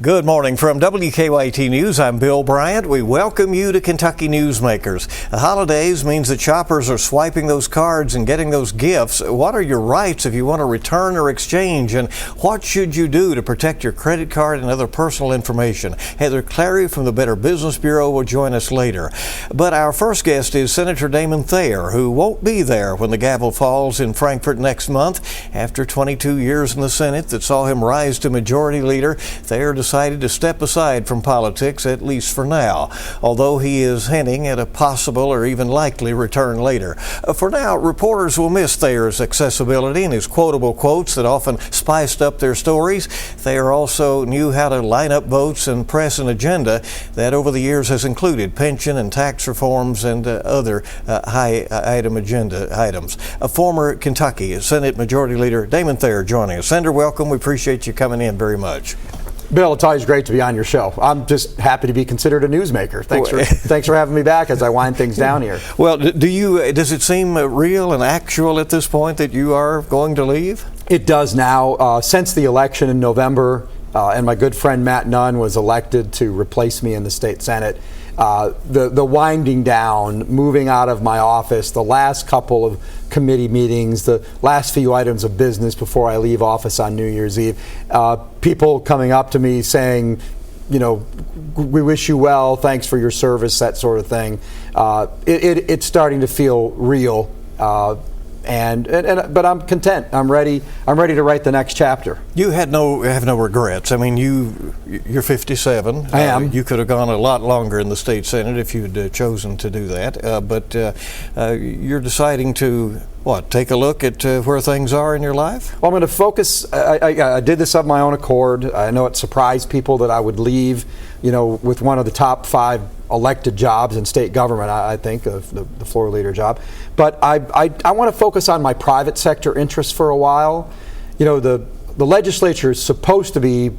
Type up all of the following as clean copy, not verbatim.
Good morning from WKYT News. I'm Bill Bryant. We welcome you to Kentucky Newsmakers. The holidays means that shoppers are swiping those cards and getting those gifts. What are your rights if you want to return or exchange? And what should you do to protect your credit card and other personal information? Heather Clary from the Better Business Bureau will join us later. But our first guest is Senator Damon Thayer, who won't be there when the gavel falls in Frankfort next month. After 22 years in the Senate that saw him rise to majority leader, Thayer decided to step aside from politics, at least for now, although he is hinting at a possible or even likely return later. For now, reporters will miss Thayer's accessibility and his quotable quotes that often spiced up their stories. Thayer also knew how to line up votes and press an agenda that over the years has included pension and tax reforms and other high-item agenda items. A former Kentucky Senate Majority Leader Damon Thayer joining us. Senator, welcome. We appreciate you coming in very much. Bill, it's always great to be on your show. I'm just happy to be considered a newsmaker. Thanks for having me back as I wind things down here. Well, does it seem real and actual at this point that you are going to leave? It does now. Since the election in November, and my good friend Matt Nunn was elected to replace me in the state Senate, the winding down, moving out of my office, the last couple of committee meetings, the last few items of business before I leave office on New Year's Eve, people coming up to me saying, you know, we wish you well, thanks for your service, that sort of thing. It's starting to feel real. But I'm content. I'm ready to write the next chapter. You have no regrets. I mean, you're 57. I am. You could have gone a lot longer in the state Senate if you'd chosen to do that. But you're deciding to take a look at where things are in your life? Well, I'm going to focus. I did this of my own accord. I know it surprised people that I would leave, with one of the top 5 elected jobs in state government, I think, the floor leader job. But I want to focus on my private sector interests for a while. The legislature is supposed to be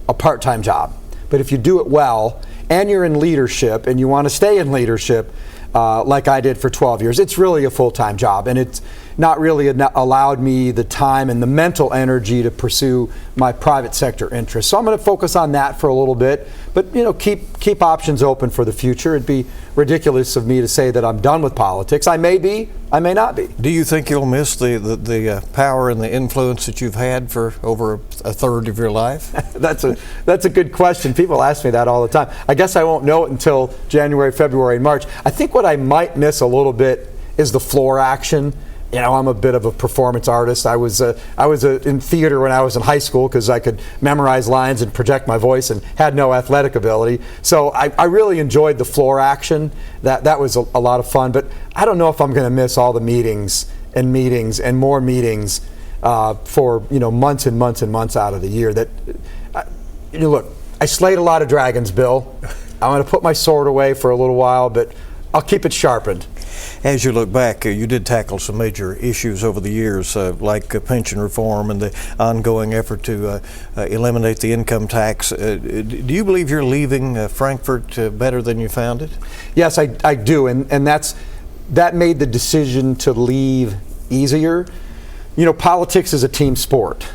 a part-time job. But if you do it well and you're in leadership and you want to stay in leadership, like I did for 12 years, it's really a full-time job. And it's not really allowed me the time and the mental energy to pursue my private sector interests. So I'm going to focus on that for a little bit, but keep options open for the future. It'd be ridiculous of me to say that I'm done with politics. I may be, I may not be. Do you think you'll miss the power and the influence that you've had for over a third of your life? That's a good question. People ask me that all the time. I guess I won't know it until January, February, and March. I think what I might miss a little bit is the floor action. I'm a bit of a performance artist. I was in theater when I was in high school because I could memorize lines and project my voice and had no athletic ability. So I really enjoyed the floor action. That was a lot of fun. But I don't know if I'm going to miss all the meetings and more meetings for months and months and months out of the year. Look, I slayed a lot of dragons, Bill. I'm going to put my sword away for a little while, but I'll keep it sharpened. As you look back, you did tackle some major issues over the years, like pension reform and the ongoing effort to eliminate the income tax. Do you believe you're leaving Frankfort better than you found it? Yes, I do, and that made the decision to leave easier. Politics is a team sport,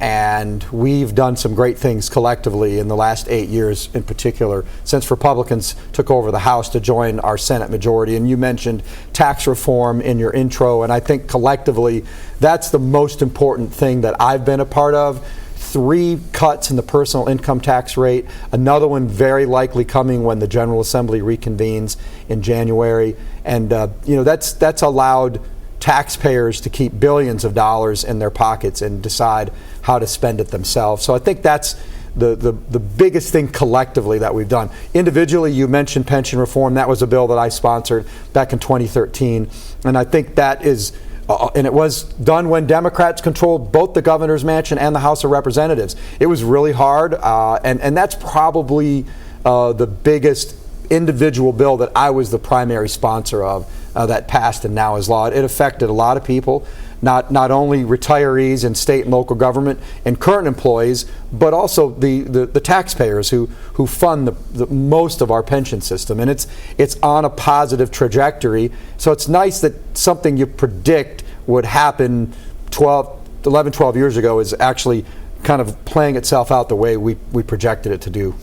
and we've done some great things collectively in the last 8 years in particular, since Republicans took over the House to join our Senate majority. And you mentioned tax reform in your intro, and I think collectively that's the most important thing that I've been a part of. 3 cuts in the personal income tax rate, another one very likely coming when the General Assembly reconvenes in January. And that's allowed taxpayers to keep billions of dollars in their pockets and decide how to spend it themselves. So I think that's the biggest thing collectively that we've done. Individually, you mentioned pension reform. That was a bill that I sponsored back in 2013. And I think that is, and it was done when Democrats controlled both the governor's mansion and the House of Representatives. It was really hard, and that's probably the biggest individual bill that I was the primary sponsor of. That passed and now is law. It affected a lot of people, not only retirees in state and local government and current employees, but also the taxpayers who fund the most of our pension system. And it's on a positive trajectory. So it's nice that something you predict would happen 11, 12 years ago is actually kind of playing itself out the way we projected it to do.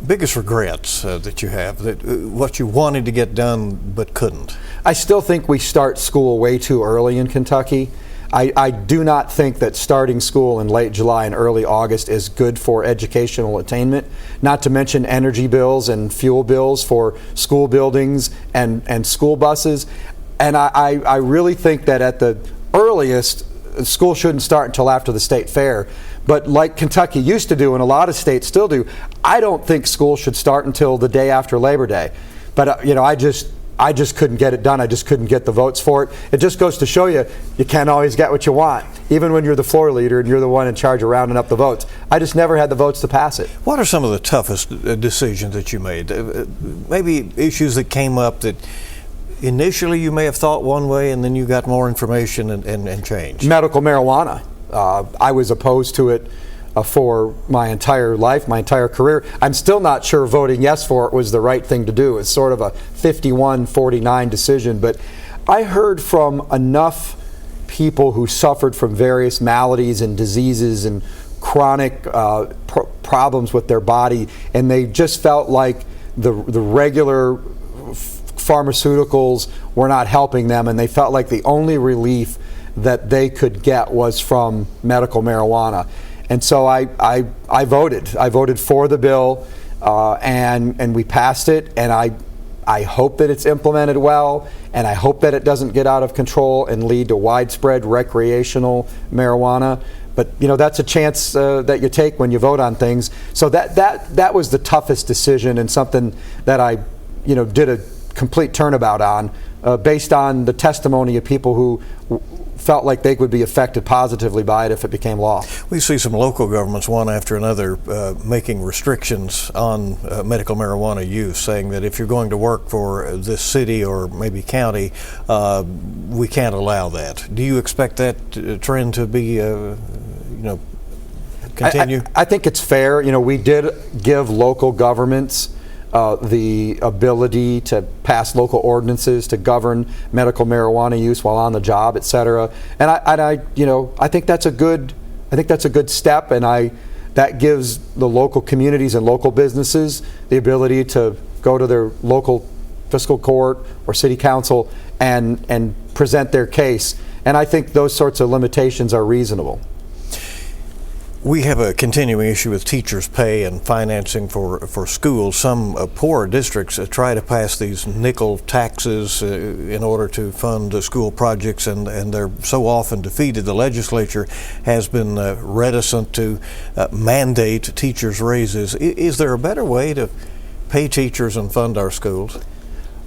Biggest regrets that you have, that what you wanted to get done but couldn't? I still think we start school way too early in Kentucky. I do not think that starting school in late July and early August is good for educational attainment, not to mention energy bills and fuel bills for school buildings and school buses. And I really think that at the earliest, school shouldn't start until after the state fair. But like Kentucky used to do, and a lot of states still do, I don't think school should start until the day after Labor Day. But I just couldn't get it done. I just couldn't get the votes for it. It just goes to show you can't always get what you want, even when you're the floor leader and you're the one in charge of rounding up the votes. I just never had the votes to pass it. What are some of the toughest decisions that you made? Maybe issues that came up that initially you may have thought one way and then you got more information and changed? Medical marijuana. I was opposed to it for my entire life, my entire career. I'm still not sure voting yes for it was the right thing to do. It's sort of a 51-49 decision. But I heard from enough people who suffered from various maladies and diseases and chronic problems with their body, and they just felt like the regular pharmaceuticals were not helping them, and they felt like the only relief that they could get was from medical marijuana. And so I voted. I voted for the bill, and we passed it. And I hope that it's implemented well, and I hope that it doesn't get out of control and lead to widespread recreational marijuana. But that's a chance that you take when you vote on things. So that was the toughest decision, and something that I did a complete turnabout on, based on the testimony of people who felt like they would be affected positively by it if it became law. We see some local governments, one after another, making restrictions on medical marijuana use, saying that if you're going to work for this city or maybe county, we can't allow that. Do you expect that trend to be, continue? I think it's fair. We did give local governments the ability to pass local ordinances to govern medical marijuana use while on the job, et cetera. And I think that's a good step, and that gives the local communities and local businesses the ability to go to their local fiscal court or city council and present their case. And I think those sorts of limitations are reasonable. We have a continuing issue with teachers' pay and financing for schools. Some poorer districts try to pass these nickel taxes in order to fund school projects, and they're so often defeated. The legislature has been reticent to mandate teachers' raises. Is there a better way to pay teachers and fund our schools?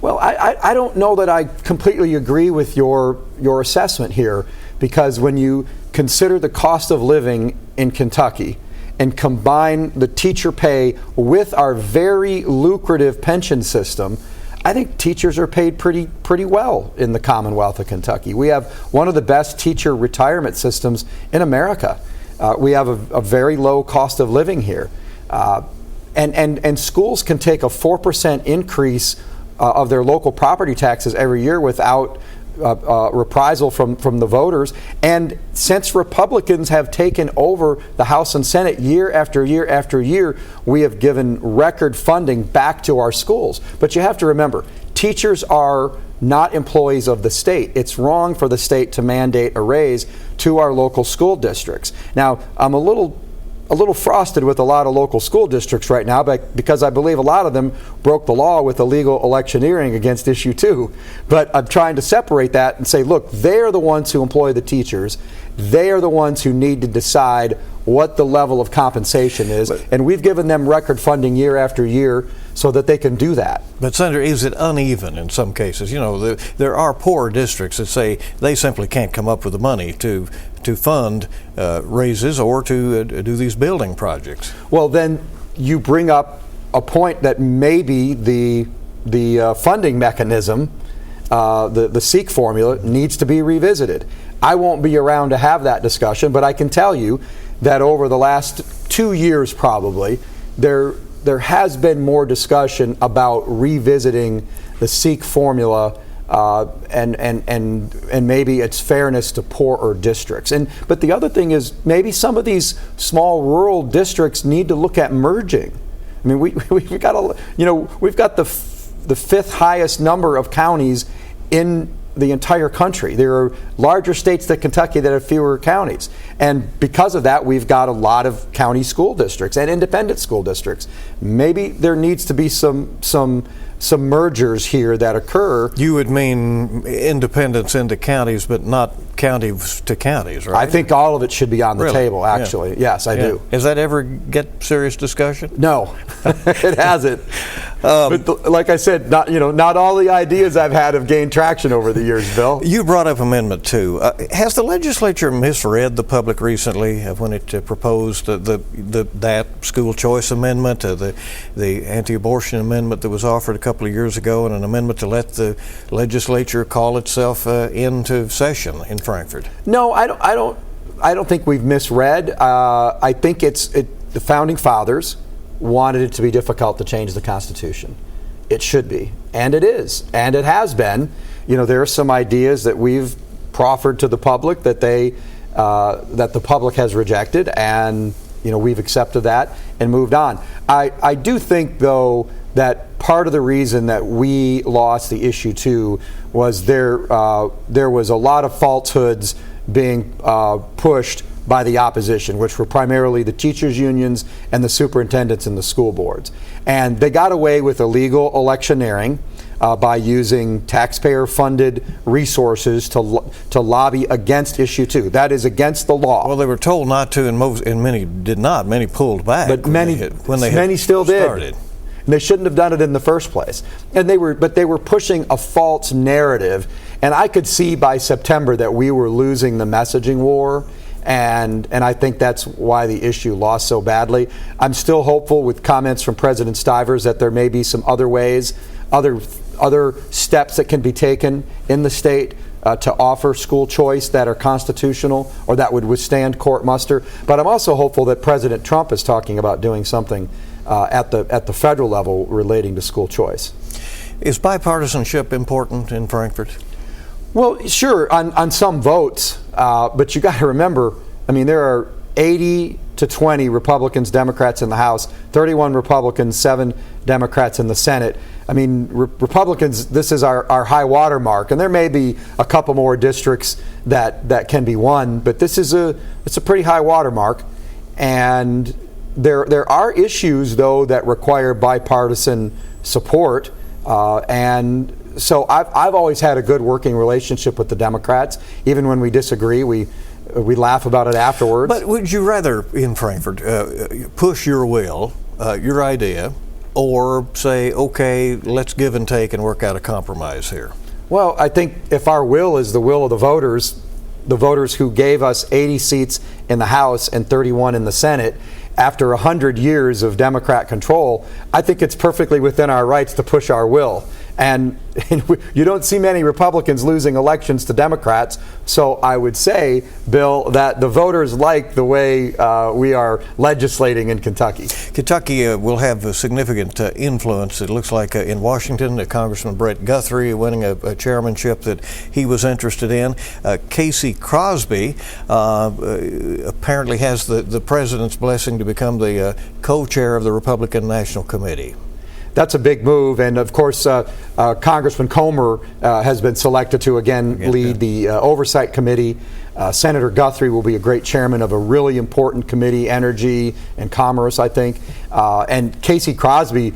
Well, I don't know that I completely agree with your assessment here, because when you consider the cost of living in Kentucky and combine the teacher pay with our very lucrative pension system, I think teachers are paid pretty well in the Commonwealth of Kentucky. We have one of the best teacher retirement systems in America. We have a very low cost of living here. And schools can take a 4% increase of their local property taxes every year without reprisal from the voters. And since Republicans have taken over the House and Senate year after year after year, we have given record funding back to our schools. But you have to remember, teachers are not employees of the state. It's wrong for the state to mandate a raise to our local school districts. Now, I'm a little frosted with a lot of local school districts right now, because I believe a lot of them broke the law with illegal electioneering against issue 2. But I'm trying to separate that and say, look, they're the ones who employ the teachers. They are the ones who need to decide what the level of compensation is. And we've given them record funding year after year so that they can do that. But Senator, is it uneven in some cases? There are poor districts that say they simply can't come up with the money to fund raises or to do these building projects. Well, then you bring up a point that maybe the funding mechanism, the SEEK formula, needs to be revisited. I won't be around to have that discussion, but I can tell you that over the last 2 years probably, there has been more discussion about revisiting the SEEK formula and maybe it's fairness to poorer districts. But the other thing is maybe some of these small rural districts need to look at merging. I mean, we've got we've got the fifth highest number of counties in the entire country. There are larger states than Kentucky that have fewer counties. And because of that, we've got a lot of county school districts and independent school districts. Maybe there needs to be some mergers here that occur. You would mean independence into counties, but not counties to counties, right? I think all of it should be on the Really? table, actually. Yeah. Yes, I do. Has that ever get serious discussion? No, it hasn't. But like I said, not all the ideas I've had have gained traction over the years, Bill. You brought up Amendment 2. Has the legislature misread the public recently when it proposed that school choice amendment, the anti-abortion amendment that was offered a couple of years ago, and an amendment to let the legislature call itself into session in Frankfort? No, I don't think we've misread. I think the founding fathers wanted it to be difficult to change the Constitution. It should be, and it is, and it has been. There are some ideas that we've proffered to the public that the public has rejected, and we've accepted that and moved on. I do think, though, that part of the reason that we lost the issue too was there was a lot of falsehoods being pushed by the opposition, which were primarily the teachers' unions and the superintendents and the school boards. And they got away with illegal electioneering by using taxpayer-funded resources to lobby against issue 2. That is against the law. Well, they were told not to, and many did not. Many pulled back. But many still started. Did. And they shouldn't have done it in the first place. And they were pushing a false narrative. And I could see by September that we were losing the messaging war. And I think that's why the issue lost so badly. I'm still hopeful with comments from President Stivers that there may be some other ways, other steps that can be taken in the state to offer school choice that are constitutional or that would withstand court muster. But I'm also hopeful that President Trump is talking about doing something at the federal level relating to school choice. Is bipartisanship important in Frankfort? Well, sure, on some votes, but you got to remember, there are 80 to 20 Republicans, Democrats in the House, 31 Republicans, 7 Democrats in the Senate. Republicans, this is our high water mark, and there may be a couple more districts that can be won, but it's a pretty high water mark. And there are issues, though, that require bipartisan support, and so I've always had a good working relationship with the Democrats. Even when we disagree, we laugh about it afterwards. But would you rather, in Frankfort, push your will, your idea, or say, okay, let's give and take and work out a compromise here? Well, I think if our will is the will of the voters who gave us 80 seats in the House and 31 in the Senate, after 100 years of Democrat control, I think it's perfectly within our rights to push our will. And you don't see many Republicans losing elections to Democrats, so I would say, Bill, that the voters like the way we are legislating in Kentucky. Kentucky will have a significant influence, it looks like, in Washington. Congressman Brett Guthrie winning a chairmanship that he was interested in. Casey Crosby apparently has the president's blessing to become the co-chair of the Republican National Committee. That's a big move, and of course Congressman Comer has been selected to again lead the Oversight Committee. Senator Guthrie will be a great chairman of a really important committee, Energy and Commerce, I think. And Casey Crosby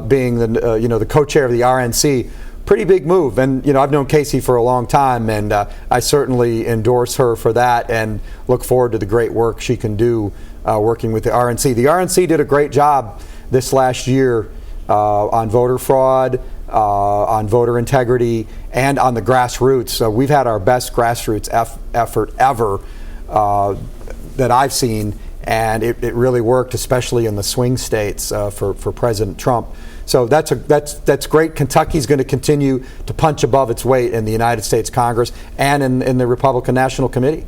being the co-chair of the RNC, pretty big move. And I've known Casey for a long time, and I certainly endorse her for that and look forward to the great work she can do working with the RNC. The RNC did a great job this last year on voter fraud, on voter integrity, and on the grassroots. So we've had our best grassroots effort ever that I've seen, and it really worked, especially in the swing states for President Trump. So that's great. Kentucky's going to continue to punch above its weight in the United States Congress and in the Republican National Committee.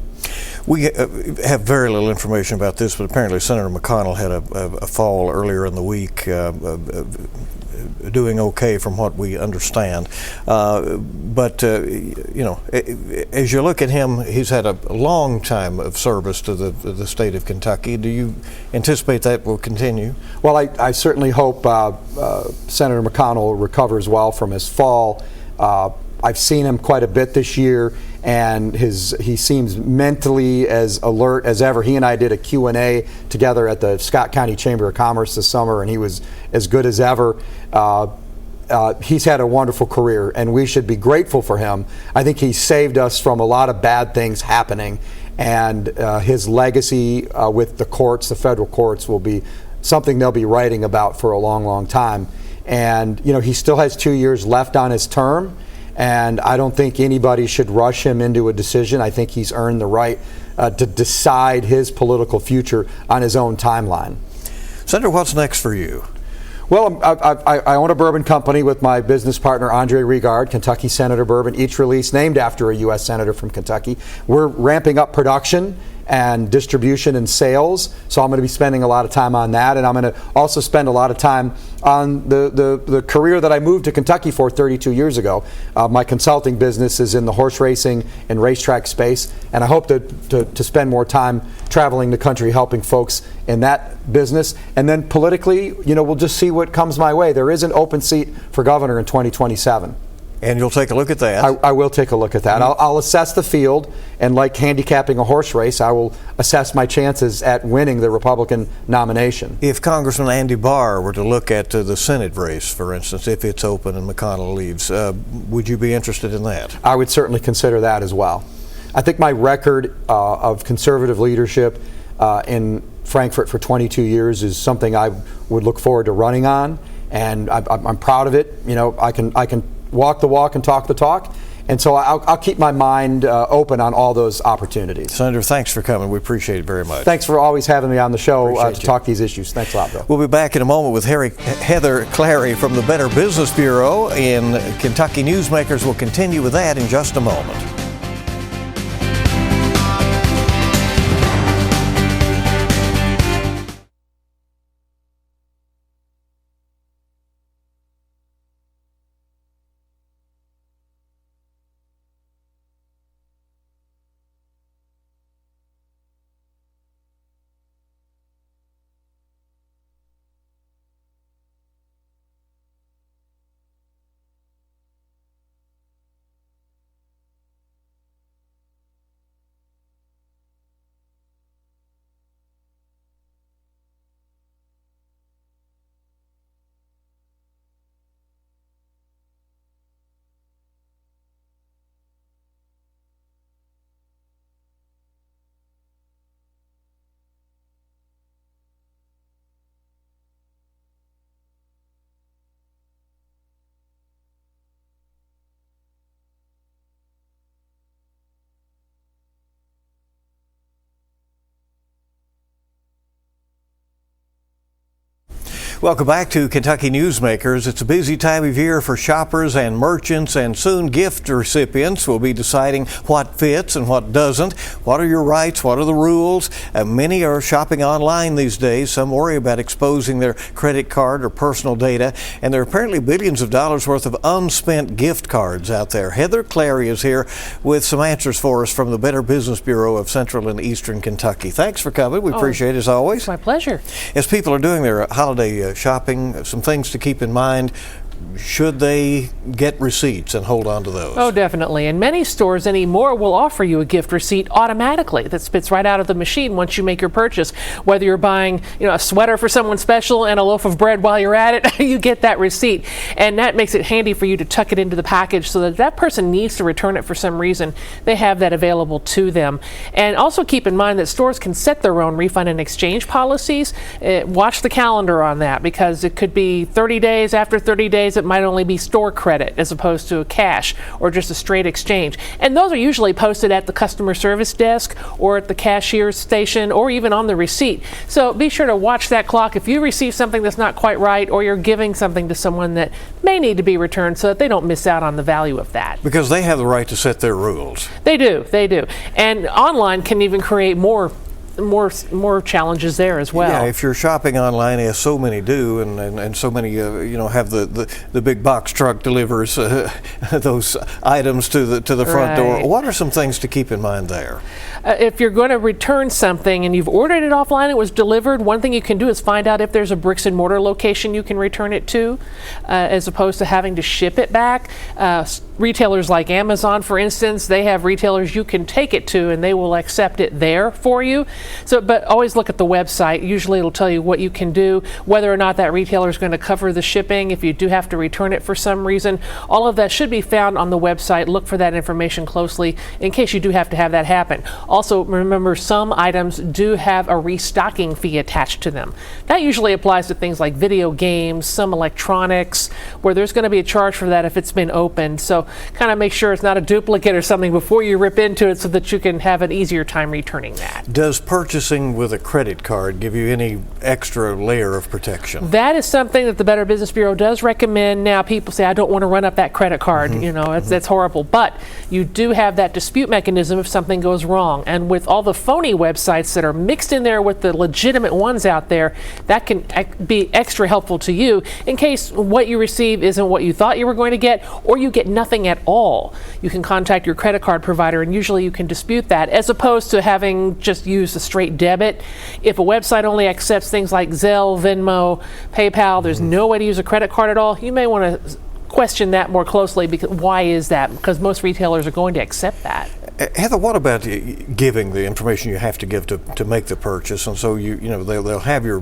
We have very little information about this, but apparently Senator McConnell had a fall earlier in the week. doing okay from what we understand. But as you look at him, he's had a long time of service to the state of Kentucky. Do you anticipate that will continue? Well, I certainly hope Senator McConnell recovers well from his fall. I've seen him quite a bit this year, and he seems mentally as alert as ever. He and I did a Q&A together at the Scott County Chamber of Commerce this summer, and he was as good as ever. He's had a wonderful career, and we should be grateful for him. I think he saved us from a lot of bad things happening, and his legacy with the courts, the federal courts, will be something they'll be writing about for a long, long time. And, he still has 2 years left on his term. And I don't think anybody should rush him into a decision. I think he's earned the right to decide his political future on his own timeline. Senator, what's next for you? Well, I own a bourbon company with my business partner, Andre Regard, Kentucky Senator Bourbon, each release named after a U.S. Senator from Kentucky. We're ramping up production and distribution and sales, so I'm going to be spending a lot of time on that, and I'm going to also spend a lot of time on the career that I moved to Kentucky for 32 years ago. My consulting business is in the horse racing and racetrack space, and I hope to spend more time traveling the country helping folks in that business. And then politically, we'll just see what comes my way. There is an open seat for governor in 2027. And you'll take a look at that? I will take a look at that. I'll assess the field, and like handicapping a horse race, I will assess my chances at winning the Republican nomination. If Congressman Andy Barr were to look at the Senate race, for instance, if it's open and McConnell leaves, would you be interested in that? I would certainly consider that as well. I think my record of conservative leadership in Frankfort for 22 years is something I would look forward to running on, and I'm proud of it. I can walk the walk and talk the talk, and so I'll keep my mind open on all those opportunities. Senator, thanks for coming. We appreciate it very much. Thanks for always having me on the show to talk these issues. Thanks a lot, Bill. We'll be back in a moment with Heather Clary from the Better Business Bureau in Kentucky Newsmakers. We'll continue with that in just a moment. Welcome back to Kentucky Newsmakers. It's a busy time of year for shoppers and merchants, and soon gift recipients will be deciding what fits and what doesn't. What are your rights? What are the rules? Many are shopping online these days. Some worry about exposing their credit card or personal data, and there are apparently billions of dollars worth of unspent gift cards out there. Heather Clary is here with some answers for us from the Better Business Bureau of Central and Eastern Kentucky. Thanks for coming. We appreciate it as always. It's my pleasure. As people are doing their holiday shopping, some things to keep in mind. Should they get receipts and hold on to those? Oh, definitely. And many stores anymore will offer you a gift receipt automatically that spits right out of the machine once you make your purchase. Whether you're buying, a sweater for someone special and a loaf of bread while you're at it, you get that receipt. And that makes it handy for you to tuck it into the package so that if that person needs to return it for some reason, they have that available to them. And also keep in mind that stores can set their own refund and exchange policies. Watch the calendar on that, because it could be 30 days. After 30 days, it might only be store credit as opposed to a cash or just a straight exchange. And those are usually posted at the customer service desk or at the cashier's station or even on the receipt. So be sure to watch that clock if you receive something that's not quite right, or you're giving something to someone that may need to be returned, so that they don't miss out on the value of that. Because they have the right to set their rules. They do. And online can even create more more challenges there as well. Yeah, if you're shopping online, as so many do, and so many have the big box truck delivers those items to the front door. What are some things to keep in mind there? If you're going to return something and you've ordered it offline, it was delivered, one thing you can do is find out if there's a bricks and mortar location you can return it to, as opposed to having to ship it back. Retailers like Amazon, for instance, they have retailers you can take it to and they will accept it there for you. So, but always look at the website. Usually it'll tell you what you can do, whether or not that retailer is going to cover the shipping, if you do have to return it for some reason. All of that should be found on the website. Look for that information closely in case you do have to have that happen. Also, remember, some items do have a restocking fee attached to them. That usually applies to things like video games, some electronics, where there's going to be a charge for that if it's been opened. So kind of make sure it's not a duplicate or something before you rip into it so that you can have an easier time returning that. Does purchasing with a credit card give you any extra layer of protection? That is something that the Better Business Bureau does recommend. Now, people say, I don't want to run up that credit card. That's horrible. But you do have that dispute mechanism if something goes wrong. And with all the phony websites that are mixed in there with the legitimate ones out there, that can be extra helpful to you in case what you receive isn't what you thought you were going to get, or you get nothing at all. You can contact your credit card provider and usually you can dispute that, as opposed to having just used a straight debit. If a website only accepts things like Zelle, Venmo, PayPal, there's no way to use a credit card at all, you may want to question that more closely. Because why is that? Because most retailers are going to accept that. Heather, what about giving the information you have to give to make the purchase? And so they'll have your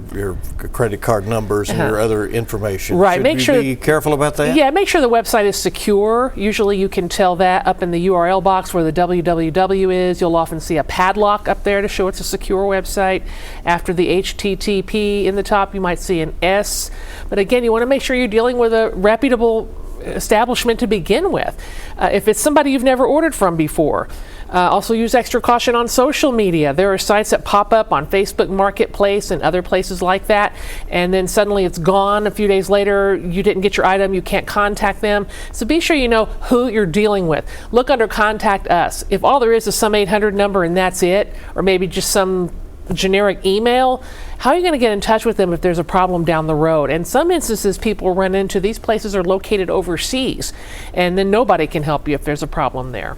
credit card numbers and your other information. Right. Should make you sure be careful about that? Yeah. Make sure the website is secure. Usually, you can tell that up in the URL box where the www is. You'll often see a padlock up there to show it's a secure website. After the HTTP in the top, you might see an S. But again, you want to make sure you're dealing with a reputable establishment to begin with. If it's somebody you've never ordered from before, also use extra caution on social media. There are sites that pop up on Facebook Marketplace and other places like that, and then suddenly it's gone. A few days later, you didn't get your item, you can't contact them. So be sure you know who you're dealing with. Look under Contact Us. If all there is some 800 number and that's it, or maybe just some generic email, how are you going to get in touch with them if there's a problem down the road? In some instances, people run into these places are located overseas, and then nobody can help you if there's a problem there.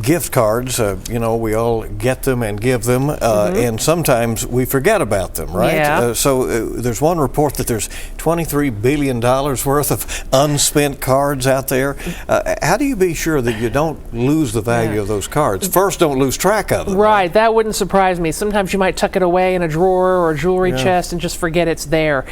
Gift cards, we all get them and give them, and sometimes we forget about them, right? Yeah. So there's one report that there's $23 billion worth of unspent cards out there. How do you be sure that you don't lose the value of those cards? First, don't lose track of them. Right, that wouldn't surprise me. Sometimes you might tuck it away in a drawer or a jewelry chest and just forget it's there.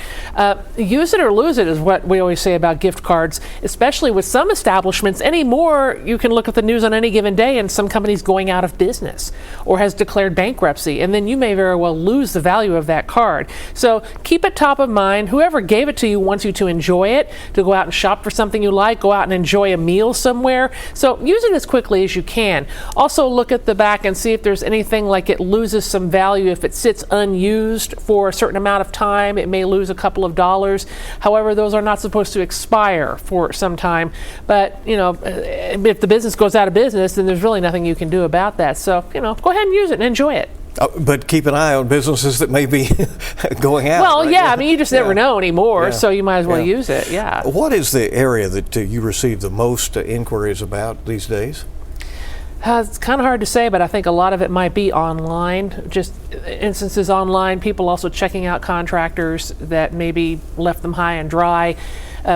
Use it or lose it is what we always say about gift cards, especially with some establishments. Anymore, you can look at the news on any given day and some company's going out of business or has declared bankruptcy, and then you may very well lose the value of that card. So keep it top of mind. Whoever gave it to you wants you to enjoy it, to go out and shop for something you like, go out and enjoy a meal somewhere. So use it as quickly as you can. Also look at the back and see if there's anything like it loses some value. If it sits unused for a certain amount of time, it may lose a couple of dollars. However, those are not supposed to expire for some time. But, if the business goes out of business, then there's really nothing you can do about that. So, go ahead and use it and enjoy it. But keep an eye on businesses that may be going out. Well, right? yeah, you just never know anymore, so you might as well use it, What is the area that you receive the most inquiries about these days? It's kind of hard to say, but I think a lot of it might be online, just instances online, people also checking out contractors that maybe left them high and dry.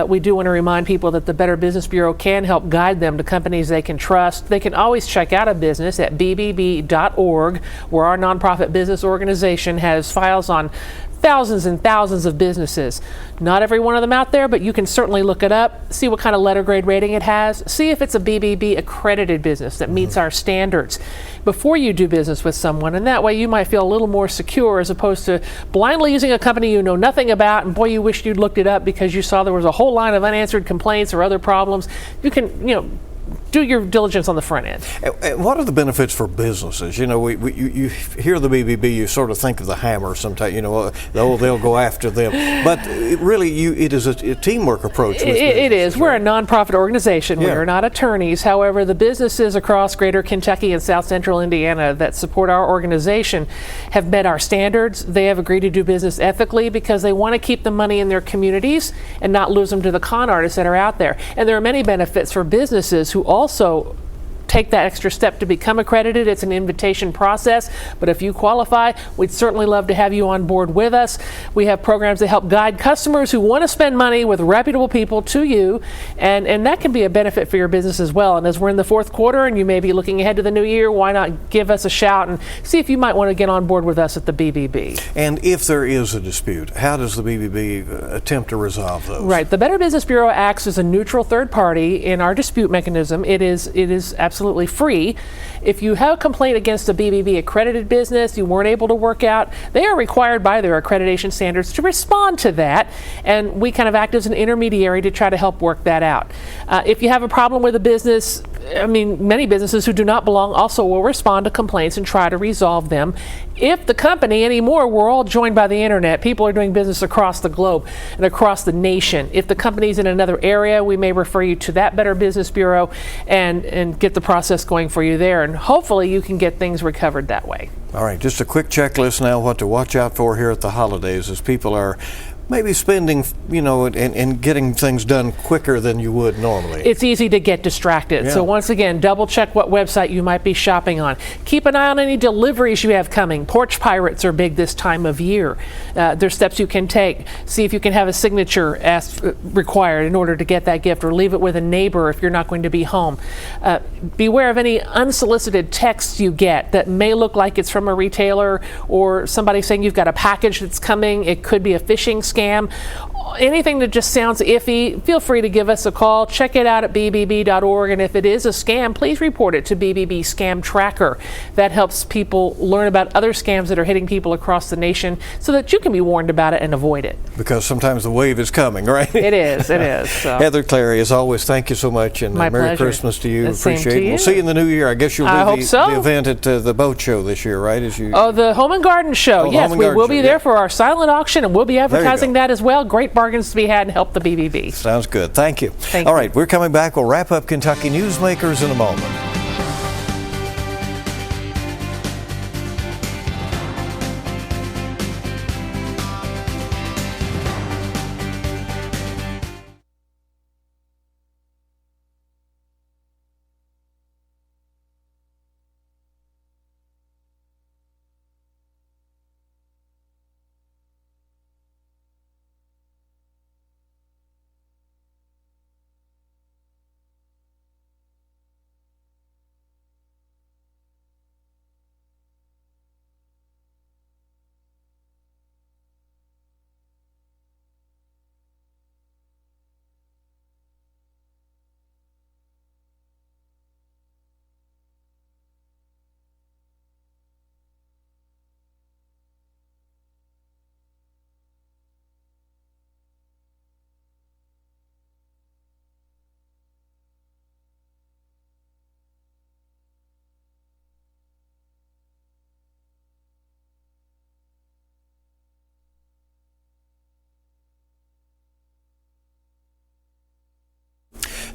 We do want to remind people that the Better Business Bureau can help guide them to companies they can trust. They can always check out a business at bbb.org, where our nonprofit business organization has files on thousands and thousands of businesses. Not every one of them out there, but you can certainly look it up, see what kind of letter grade rating it has, see if it's a BBB accredited business that meets our standards before you do business with someone. And that way you might feel a little more secure as opposed to blindly using a company you know nothing about, and boy, you wished you'd looked it up because you saw there was a whole line of unanswered complaints or other problems. You can, do your diligence on the front end. And what are the benefits for businesses? You know, you hear the BBB, you sort of think of the hammer sometimes, you know, they'll go after them. But it is a teamwork approach. It is. We're a nonprofit organization. Yeah. We are not attorneys. However, the businesses across greater Kentucky and South Central Indiana that support our organization have met our standards. They have agreed to do business ethically because they want to keep the money in their communities and not lose them to the con artists that are out there. And there are many benefits for businesses who also take that extra step to become accredited. It's an invitation process, but if you qualify, we'd certainly love to have you on board with us. We have programs that help guide customers who want to spend money with reputable people to you, and that can be a benefit for your business as well. And as we're in the fourth quarter and you may be looking ahead to the new year, why not give us a shout and see if you might want to get on board with us at the BBB. And if there is a dispute, how does the BBB attempt to resolve those? Right. The Better Business Bureau acts as a neutral third party in our dispute mechanism. It is absolutely free. If you have a complaint against a BBB accredited business you weren't able to work out, they are required by their accreditation standards to respond to that, and we kind of act as an intermediary to try to help work that out. If you have a problem with a business, I mean, many businesses who do not belong also will respond to complaints and try to resolve them. If the company anymore, we're all joined by the internet. People are doing business across the globe and across the nation. If the company's in another area, we may refer you to that Better Business Bureau and get the process going for you there. And hopefully you can get things recovered that way. All right, just a quick checklist now, what to watch out for here at the holidays as people are maybe spending, you know, and getting things done quicker than you would normally. It's easy to get distracted. Yeah. So once again, double check what website you might be shopping on. Keep an eye on any deliveries you have coming. Porch pirates are big this time of year. There's steps you can take. See if you can have a signature required in order to get that gift, or leave it with a neighbor if you're not going to be home. Beware of any unsolicited texts you get that may look like it's from a retailer or somebody saying you've got a package that's coming. It could be a phishing scam. Anything that just sounds iffy, feel free to give us a call. Check it out at bbb.org, and if it is a scam, please report it to BBB Scam Tracker. That helps people learn about other scams that are hitting people across the nation so that you can be warned about it and avoid it. Because sometimes the wave is coming, right? It is. So. Heather, Clary, as always, thank you so much, and My Merry pleasure. Christmas to you. Same Appreciate to it. you. We'll see you in the new year. I guess you'll do the event at the boat show this year, right? The Home and Garden Show. Yes, we will be there for our silent auction, and we'll be advertising that as well. Great bargains to be had and help the BBB. Sounds good. Thank you. Thank All you. right, we're coming back. We'll wrap up Kentucky Newsmakers in a moment.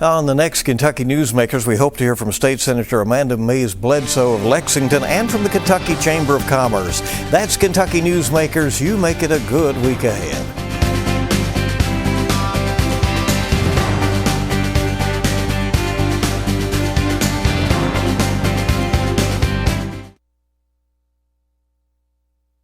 On the next Kentucky Newsmakers, we hope to hear from State Senator Amanda Mays Bledsoe of Lexington and from the Kentucky Chamber of Commerce. That's Kentucky Newsmakers. You make it a good week ahead.